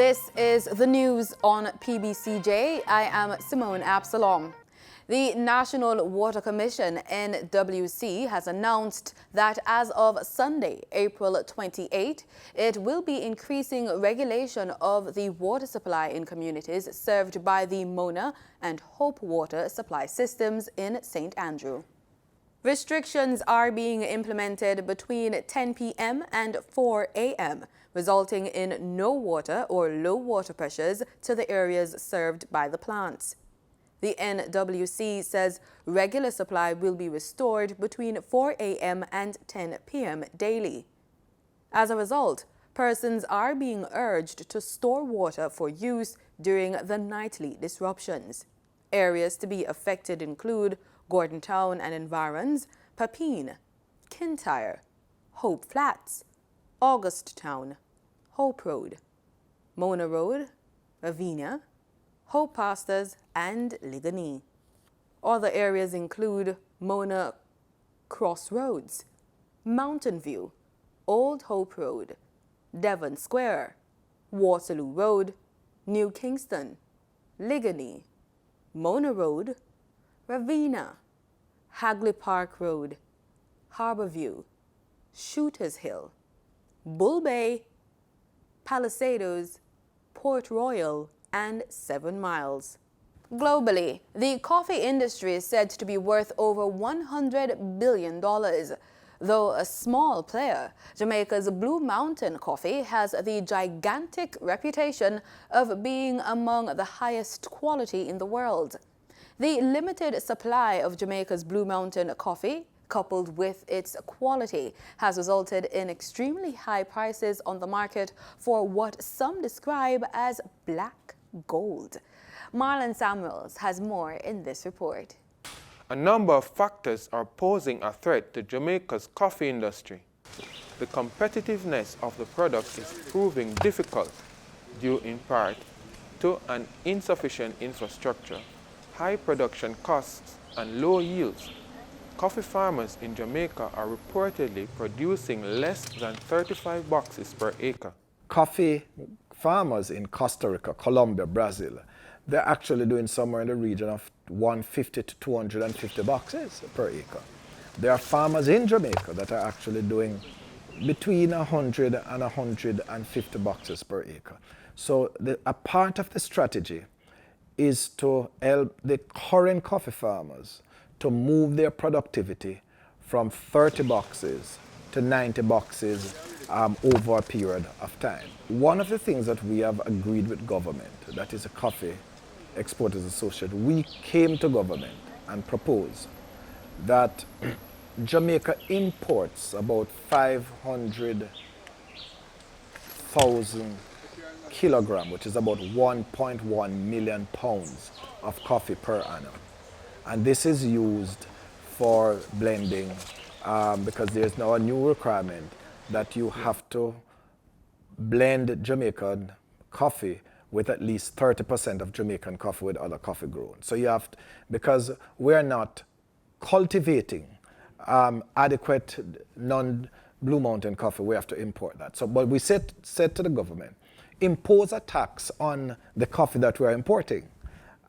This is the news on PBCJ. I am Simone Absalom. The National Water Commission, NWC, has announced that as of Sunday, April 28, it will be increasing regulation of the water supply in communities served by the Mona and Hope water supply systems in St. Andrew. Restrictions are being implemented between 10 p.m. and 4 a.m., resulting in no water or low water pressures to the areas served by the plants. The NWC says regular supply will be restored between 4 a.m. and 10 p.m. daily. As a result, persons are being urged to store water for use during the nightly disruptions. Areas to be affected include Denham Town and environs, Papine, Kintyre, Hope Flats, August Town, Hope Road, Mona Road, Ravinia, Hope Pastors, and Ligani. Other areas include Mona Crossroads, Mountain View, Old Hope Road, Devon Square, Waterloo Road, New Kingston, Ligani, Mona Road, Ravinia, Hagley Park Road, Harborview, Shooters Hill, Bull Bay, Palisadoes, Port Royal, and 7 Miles. Globally, the coffee industry is said to be worth over $100 billion. Though a small player, Jamaica's Blue Mountain Coffee has the gigantic reputation of being among the highest quality in the world. The limited supply of Jamaica's Blue Mountain coffee, coupled with its quality, has resulted in extremely high prices on the market for what some describe as black gold. Marlon Samuels has more in this report. A number of factors are posing a threat to Jamaica's coffee industry. The competitiveness of the product is proving difficult due in part to an insufficient infrastructure, high production costs, and low yields. Coffee farmers in Jamaica are reportedly producing less than 35 boxes per acre. Coffee farmers in Costa Rica, Colombia, Brazil, they're actually doing somewhere in the region of 150 to 250 boxes per acre. There are farmers in Jamaica that are actually doing between 100 and 150 boxes per acre. So a part of the strategy is to help the current coffee farmers to move their productivity from 30 boxes to 90 boxes over a period of time. One of the things that we have agreed with government, that is a Coffee Exporters Association, we came to government and proposed that Jamaica imports about 500,000 kilograms, which is about 1.1 million pounds of coffee per annum. And this is used for blending because there's now a new requirement that you have to blend Jamaican coffee with at least 30% of Jamaican coffee with other coffee grown. So you have to, because we're not cultivating adequate non-Blue Mountain coffee, we have to import that. So, but we said to the government, impose a tax on the coffee that we're importing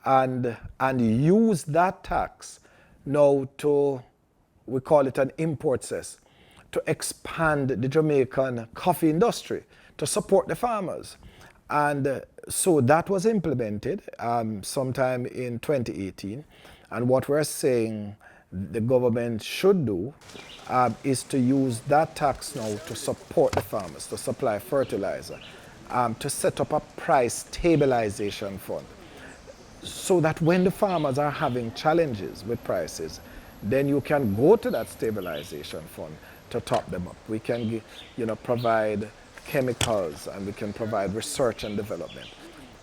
and use that tax now to, we call it an import cess, to expand the Jamaican coffee industry, to support the farmers. And so that was implemented sometime in 2018. And what we're saying the government should do is to use that tax now to support the farmers, to supply fertilizer, to set up a price stabilization fund, so that when the farmers are having challenges with prices, then you can go to that stabilization fund to top them up. We can provide chemicals and we can provide research and development.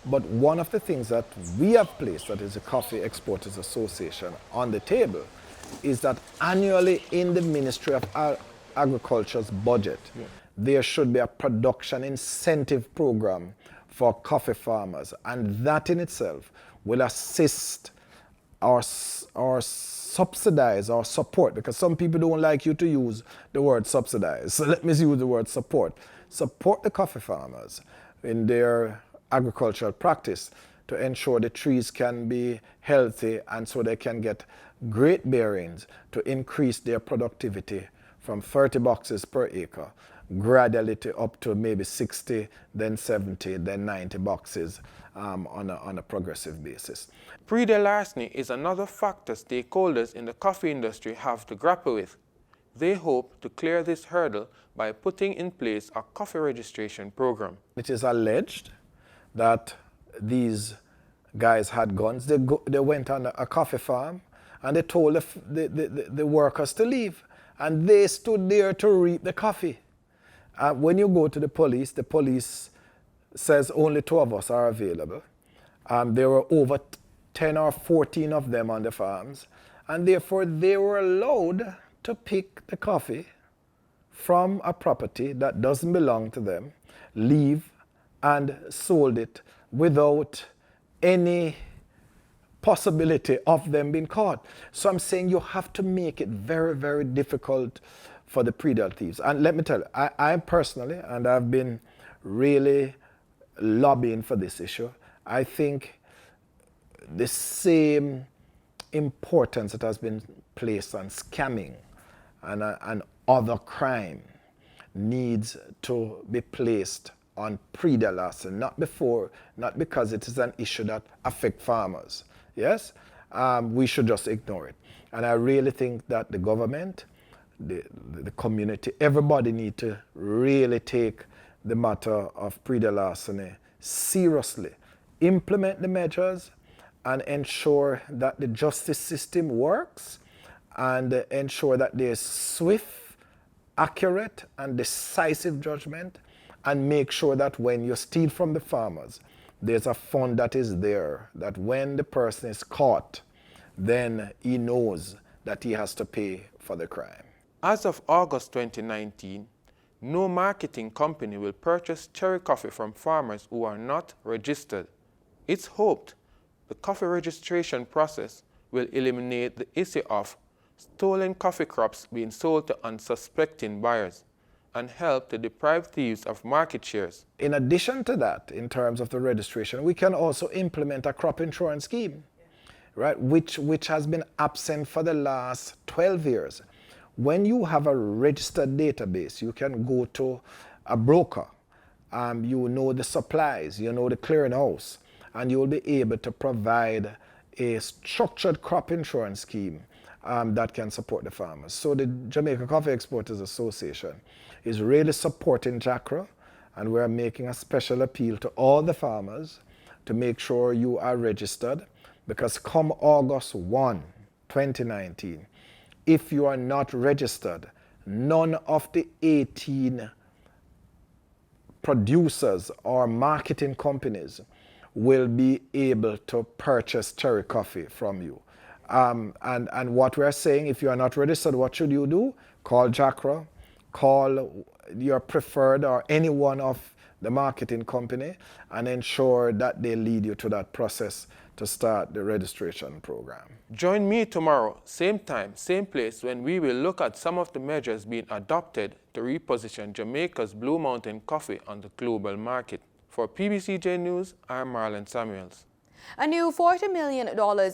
But one of the things that we have placed, that is the Coffee Exporters Association, on the table is that annually in the Ministry of Agriculture's budget, there should be a production incentive program for coffee farmers, and that in itself will assist or subsidize or support, because some people don't like you to use the word subsidize. So let me use the word support. Support the coffee farmers in their agricultural practice to ensure the trees can be healthy and so they can get great bearings to increase their productivity from 30 boxes per acre gradually to up to maybe 60, then 70, then 90 boxes on a progressive basis. Breeder larceny is another factor stakeholders in the coffee industry have to grapple with. They hope to clear this hurdle by putting in place a coffee registration program. It is alleged that these guys had guns. They went on a coffee farm and they told the workers to leave. And they stood there to reap the coffee. When you go to the police says only 2 of us are available. There were over 10 or 14 of them on the farms. And therefore they were allowed to pick the coffee from a property that doesn't belong to them, leave and sold it without any possibility of them being caught. So I'm saying you have to make it very, very difficult for the pre-deal thieves. And let me tell you, I personally, and I've been really lobbying for this issue, I think the same importance that has been placed on scamming and other crime needs to be placed on pre-deal larceny, not because it is an issue that affects farmers. Yes, we should just ignore it. And I really think that the government, the community, everybody need to really take the matter of pre-deal larceny seriously, implement the measures and ensure that the justice system works and ensure that there's swift, accurate and decisive judgment, and make sure that when you steal from the farmers, there's a fund that is there, that when the person is caught, then he knows that he has to pay for the crime. As of August 2019, no marketing company will purchase cherry coffee from farmers who are not registered. It's hoped the coffee registration process will eliminate the issue of stolen coffee crops being sold to unsuspecting buyers and help the deprived thieves of market shares. In addition to that, in terms of the registration, we can also implement a crop insurance scheme, right, which has been absent for the last 12 years. When you have a registered database, you can go to a broker, you know the supplies, you know the clearinghouse, and you will be able to provide a structured crop insurance scheme that can support the farmers. So the Jamaica Coffee Exporters Association is really supporting JACRA, and we're making a special appeal to all the farmers to make sure you are registered, because come August 1, 2019, if you are not registered, none of the 18 producers or marketing companies will be able to purchase cherry coffee from you. And what we're saying, if you are not registered, what should you do? Call JACRA, call your preferred or any one of the marketing company, and ensure that they lead you to that process to start the registration program. Join me tomorrow, same time, same place, when we will look at some of the measures being adopted to reposition Jamaica's Blue Mountain coffee on the global market. For PBCJ News, I'm Marlon Samuels. A new $40 million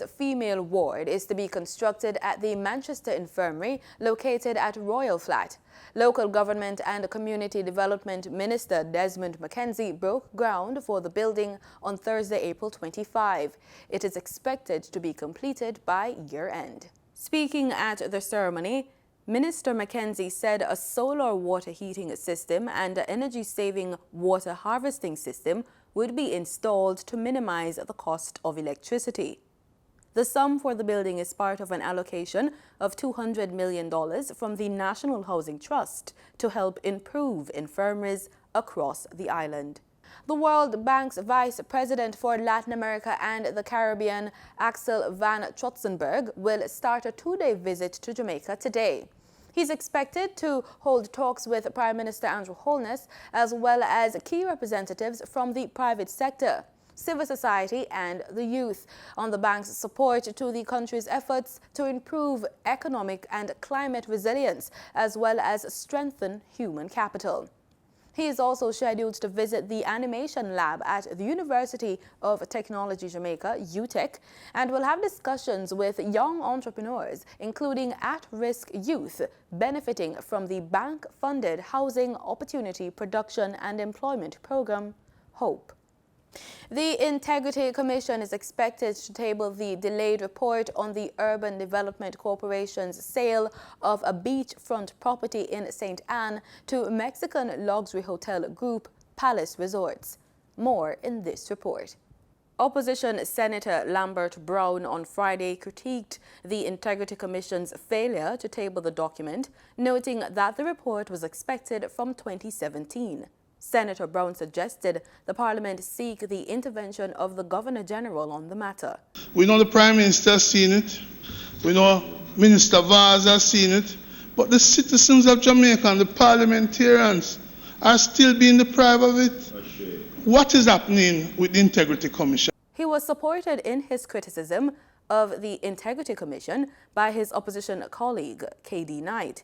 female ward is to be constructed at the Manchester Infirmary located at Royal Flat. Local Government and Community Development Minister Desmond McKenzie broke ground for the building on Thursday, April 25. It is expected to be completed by year-end. Speaking at the ceremony, Minister McKenzie said a solar water heating system and an energy-saving water harvesting system would be installed to minimize the cost of electricity. The sum for the building is part of an allocation of $200 million from the National Housing Trust to help improve infirmaries across the island. The World Bank's Vice President for Latin America and the Caribbean, Axel van Trotsenberg, will start a 2-day visit to Jamaica today. He's expected to hold talks with Prime Minister Andrew Holness, as well as key representatives from the private sector, civil society and the youth, on the bank's support to the country's efforts to improve economic and climate resilience, as well as strengthen human capital. He is also scheduled to visit the animation lab at the University of Technology Jamaica, UTech, and will have discussions with young entrepreneurs, including at-risk youth, benefiting from the bank-funded Housing Opportunity Production and Employment Program, HOPE. The Integrity Commission is expected to table the delayed report on the Urban Development Corporation's sale of a beachfront property in St. Anne to Mexican luxury hotel group Palace Resorts. More in this report. Opposition Senator Lambert Brown on Friday critiqued the Integrity Commission's failure to table the document, noting that the report was expected from 2017. Senator Brown suggested the Parliament seek the intervention of the Governor-General on the matter. We know the Prime Minister has seen it. We know Minister Vaz has seen it. But the citizens of Jamaica and the parliamentarians are still being deprived of it. What is happening with the Integrity Commission? He was supported in his criticism of the Integrity Commission by his opposition colleague, K.D. Knight.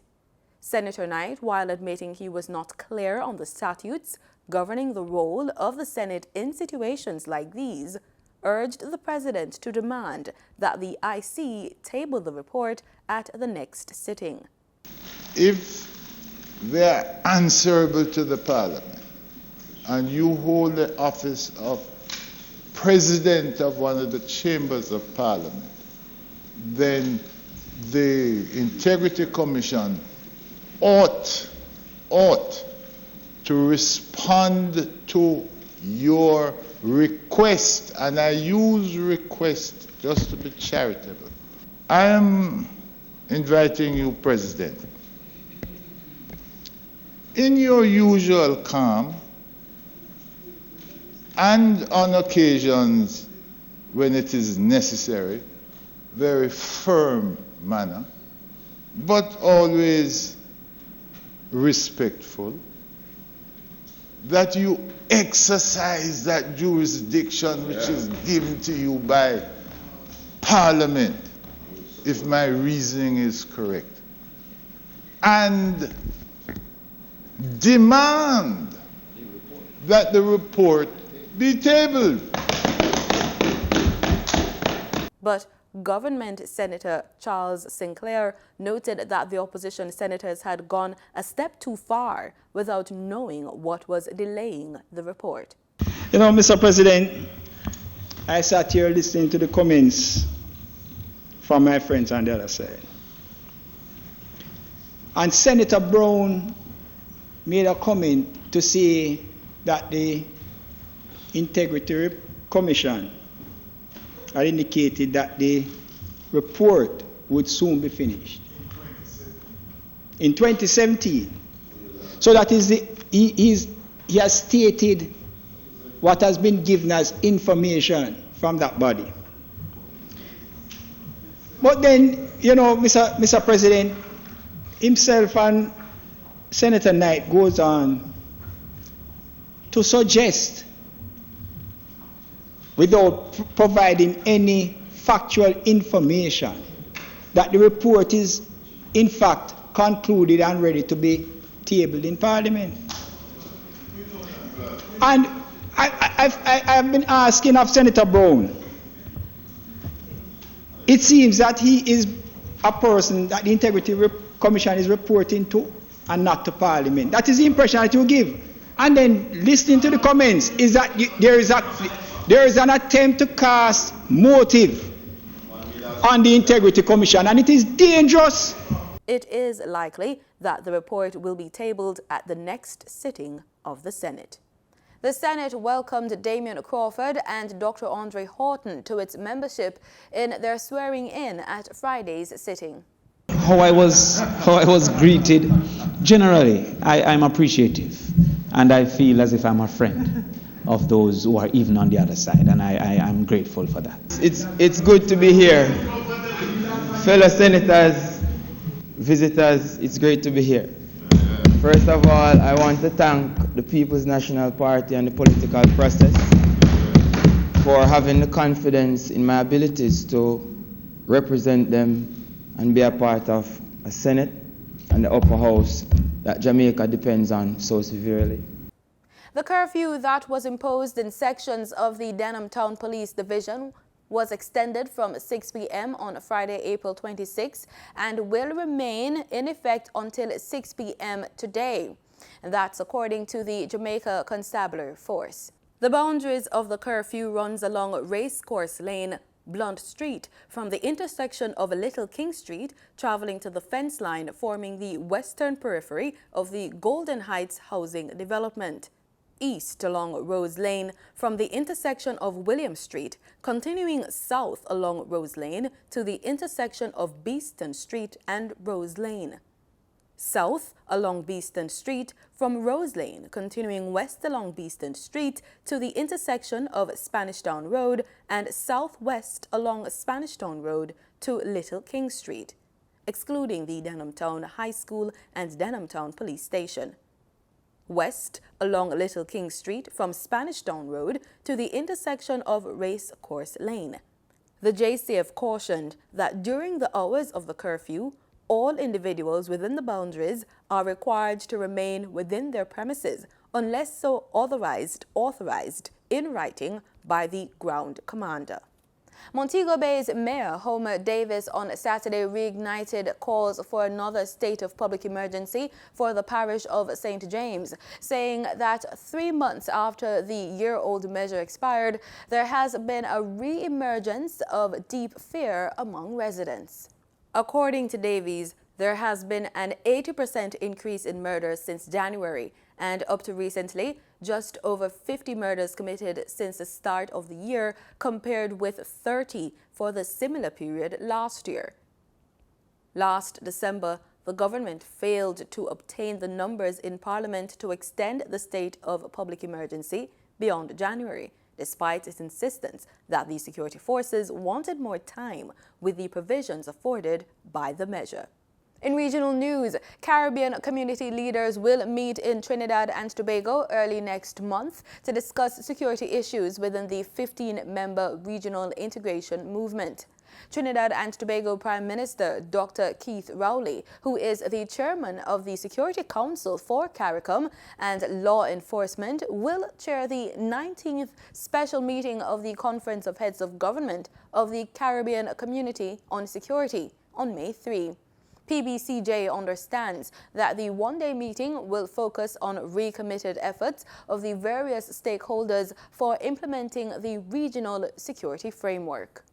Senator Knight, while admitting he was not clear on the statutes governing the role of the Senate in situations like these, urged the President to demand that the IC table the report at the next sitting. If they are answerable to the Parliament and you hold the office of President of one of the chambers of Parliament, then the Integrity Commission ought to respond to your request, and I use request just to be charitable. I am inviting you, President, in your usual calm and on occasions when it is necessary, very firm manner, but always respectful, that you exercise that jurisdiction which is given to you by Parliament, if my reasoning is correct, and demand that the report be tabled. But Government Senator Charles Sinclair noted that the opposition senators had gone a step too far without knowing what was delaying the report. You know, Mr. President, I sat here listening to the comments from my friends on the other side. And Senator Brown made a comment to say that the Integrity Commission had indicated that the report would soon be finished. In 2017. So that is he has stated what has been given as information from that body. But then, you know, Mr. President, himself and Senator Knight goes on to suggest, without providing any factual information, that the report is in fact concluded and ready to be tabled in Parliament. And I've been asking of Senator Brown. It seems that he is a person that the Integrity Commission is reporting to and not to Parliament. That is the impression that you give. And then listening to the comments is that there is an attempt to cast motive on the Integrity Commission, and it is dangerous. It is likely that the report will be tabled at the next sitting of the Senate. The Senate welcomed Damian Crawford and Dr. Andre Haughton to its membership in their swearing-in at Friday's sitting. How I was greeted, generally, I'm appreciative, and I feel as if I'm a friend of those who are even on the other side, and I'm grateful for that. It's good to be here. Fellow senators, visitors, it's great to be here. First of all, I want to thank the People's National Party and the political process for having the confidence in my abilities to represent them and be a part of a Senate and the upper house that Jamaica depends on so severely. The curfew that was imposed in sections of the Denham Town Police Division was extended from 6 p.m. on Friday, April 26, and will remain in effect until 6 p.m. today. And that's according to the Jamaica Constabulary Force. The boundaries of the curfew runs along Racecourse Lane, Blunt Street, from the intersection of Little King Street, traveling to the fence line forming the western periphery of the Golden Heights housing development. East along Rose Lane from the intersection of William Street, continuing south along Rose Lane to the intersection of Beeston Street and Rose Lane. South along Beeston Street from Rose Lane, continuing west along Beeston Street to the intersection of Spanish Town Road, and southwest along Spanish Town Road to Little King Street, excluding the Denham Town High School and Denham Town Police Station. West along Little King Street from Spanish Town Road to the intersection of Racecourse Lane. The JCF cautioned that during the hours of the curfew, all individuals within the boundaries are required to remain within their premises unless so authorized in writing by the ground commander. Montego Bay's Mayor Homer Davis on Saturday reignited calls for another state of public emergency for the parish of St. James, saying that 3 months after the year-old measure expired, there has been a re-emergence of deep fear among residents. According to Davies, there has been an 80% increase in murders since January, and up to recently, just over 50 murders committed since the start of the year, compared with 30 for the similar period last year. Last December, the government failed to obtain the numbers in Parliament to extend the state of public emergency beyond January, despite its insistence that the security forces wanted more time with the provisions afforded by the measure. In regional news, Caribbean community leaders will meet in Trinidad and Tobago early next month to discuss security issues within the 15-member regional integration movement. Trinidad and Tobago Prime Minister Dr. Keith Rowley, who is the chairman of the Security Council for CARICOM and Law Enforcement, will chair the 19th special meeting of the Conference of Heads of Government of the Caribbean Community on Security on May 3. PBCJ understands that the one-day meeting will focus on recommitted efforts of the various stakeholders for implementing the regional security framework.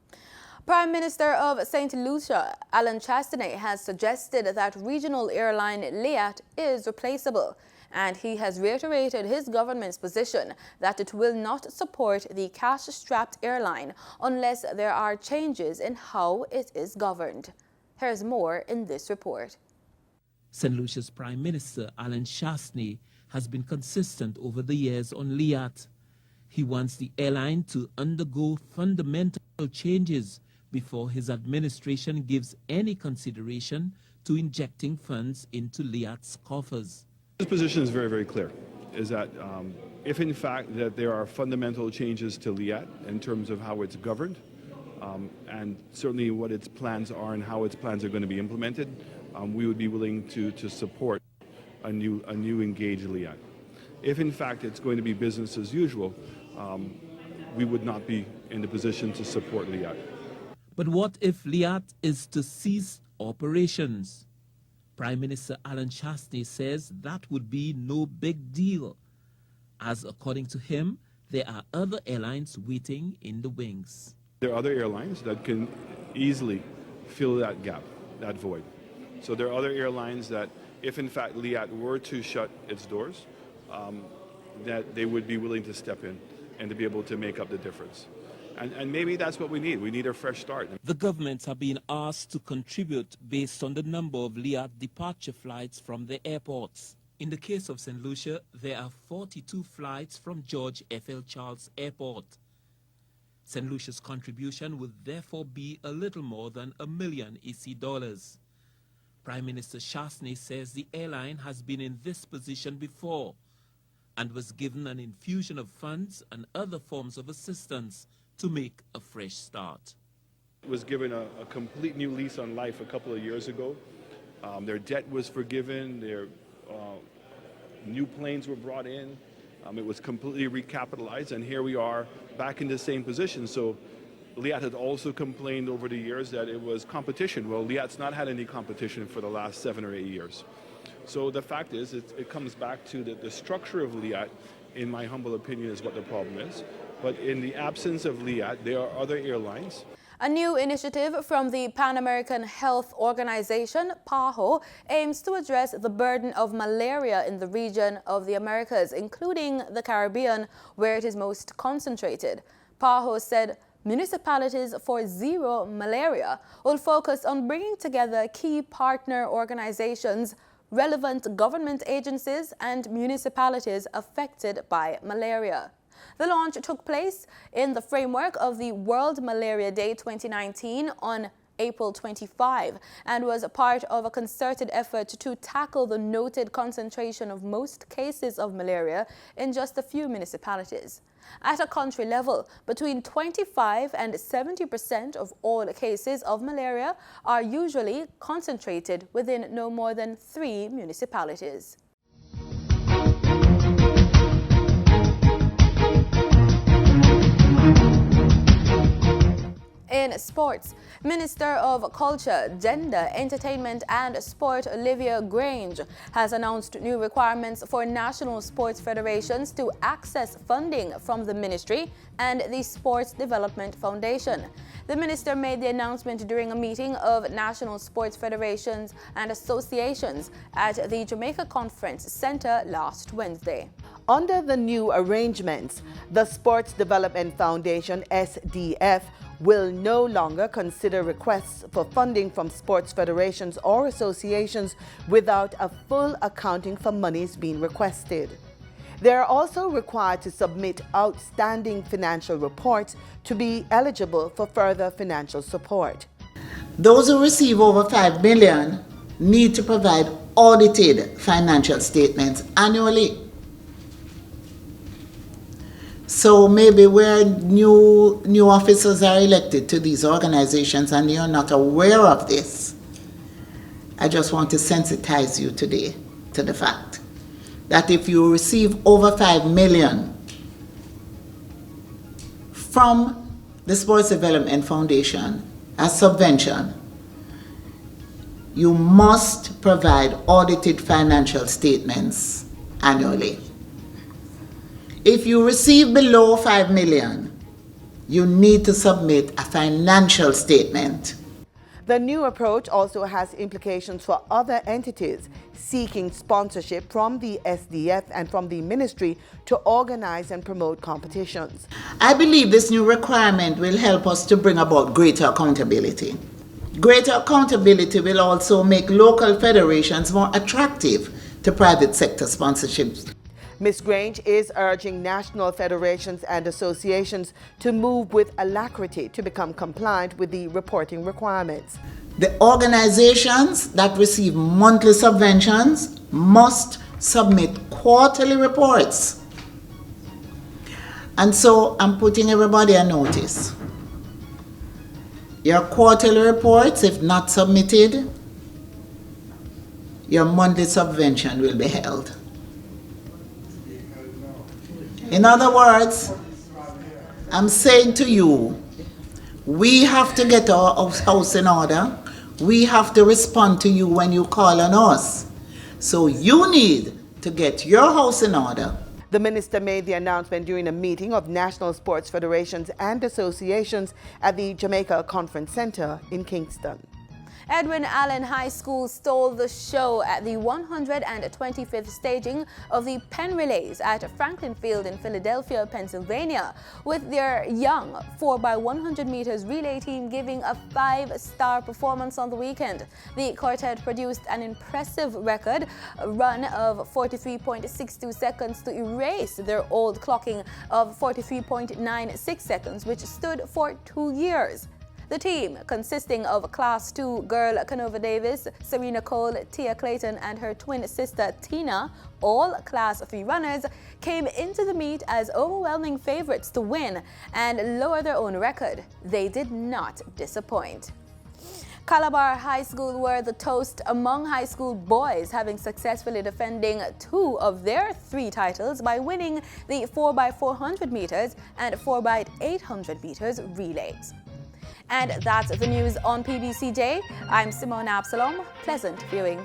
Prime Minister of St. Lucia, Alan Chastanet, has suggested that regional airline Liat is replaceable, and he has reiterated his government's position that it will not support the cash-strapped airline unless there are changes in how it is governed. Here's more in this report. St. Lucia's Prime Minister, Alan Chastanet, has been consistent over the years on Liat. He wants the airline to undergo fundamental changes before his administration gives any consideration to injecting funds into Liat's coffers. His position is very, very clear, is that if in fact that there are fundamental changes to Liat in terms of how it's governed, and certainly what its plans are and how its plans are going to be implemented, we would be willing to support a new engaged Liat. If in fact it's going to be business as usual, we would not be in the position to support Liat. But what if Liat is to cease operations? Prime Minister Alan Chastanet says that would be no big deal, as according to him, there are other airlines waiting in the wings. There are other airlines that can easily fill that gap, that void. So there are other airlines that, if in fact Liat were to shut its doors, that they would be willing to step in and to be able to make up the difference. And maybe that's what we need. We need a fresh start. The governments are being asked to contribute based on the number of Liat departure flights from the airports. In the case of St. Lucia, there are 42 flights from George F.L. Charles Airport. St. Lucia's contribution would therefore be a little more than $1 million EC dollars. Prime Minister Chastanet says the airline has been in this position before and was given an infusion of funds and other forms of assistance to make a fresh start. It was given a complete new lease on life a couple of years ago. Their debt was forgiven, their new planes were brought in, It was completely recapitalized, and here we are back in the same position. So Liat had also complained over the years that it was competition. Well, Liat's not had any competition for the last 7 or 8 years. So the fact is, it comes back to the structure of Liat, in my humble opinion, is what the problem is. But in the absence of Liat, there are other airlines. A new initiative from the Pan American Health Organization, PAHO, aims to address the burden of malaria in the region of the Americas, including the Caribbean, where it is most concentrated. PAHO said Municipalities for Zero Malaria will focus on bringing together key partner organizations, relevant government agencies, and municipalities affected by malaria. The launch took place in the framework of the World Malaria Day 2019 on April 25 and was a part of a concerted effort to tackle the noted concentration of most cases of malaria in just a few municipalities. At a country level, between 25 and 70% of all cases of malaria are usually concentrated within no more than 3 municipalities. In sports, Minister of Culture, Gender, Entertainment and Sport Olivia Grange has announced new requirements for national sports federations to access funding from the ministry and the Sports Development Foundation. The minister made the announcement during a meeting of national sports federations and associations at the Jamaica Conference Center last Wednesday. Under the new arrangements, the Sports Development Foundation, SDF, will no longer consider requests for funding from sports federations or associations without a full accounting for monies being requested. They are also required to submit outstanding financial reports to be eligible for further financial support. Those who receive over $5 million need to provide audited financial statements annually. So maybe where new officers are elected to these organizations and you're not aware of this, I just want to sensitize you today to the fact that if you receive over $5 million from the Sports Development Foundation as subvention, you must provide audited financial statements annually. If you receive below $5 million, you need to submit a financial statement. The new approach also has implications for other entities seeking sponsorship from the SDF and from the ministry to organize and promote competitions. I believe this new requirement will help us to bring about greater accountability. Greater accountability will also make local federations more attractive to private sector sponsorships. Ms. Grange is urging national federations and associations to move with alacrity to become compliant with the reporting requirements. The organizations that receive monthly subventions must submit quarterly reports. And so I'm putting everybody on notice. Your quarterly reports, if not submitted, your monthly subvention will be held. In other words, I'm saying to you, we have to get our house in order. We have to respond to you when you call on us. So you need to get your house in order. The minister made the announcement during a meeting of national sports federations and associations at the Jamaica Conference Center in Kingston. Edwin Allen High School stole the show at the 125th staging of the Penn Relays at Franklin Field in Philadelphia, Pennsylvania, with their young 4x100 meters relay team giving a 5-star performance on the weekend. The quartet produced an impressive record run of 43.62 seconds to erase their old clocking of 43.96 seconds, which stood for 2 years. The team, consisting of Class 2 girl Canova Davis, Serena Cole, Tia Clayton, and her twin sister Tina, all Class 3 runners, came into the meet as overwhelming favorites to win and lower their own record. They did not disappoint. Calabar High School were the toast among high school boys, having successfully defending 2 of their 3 titles by winning the 4x400 meters and 4x800 meters relays. And that's the news on PBCJ. I'm Simone Absalom. Pleasant viewing.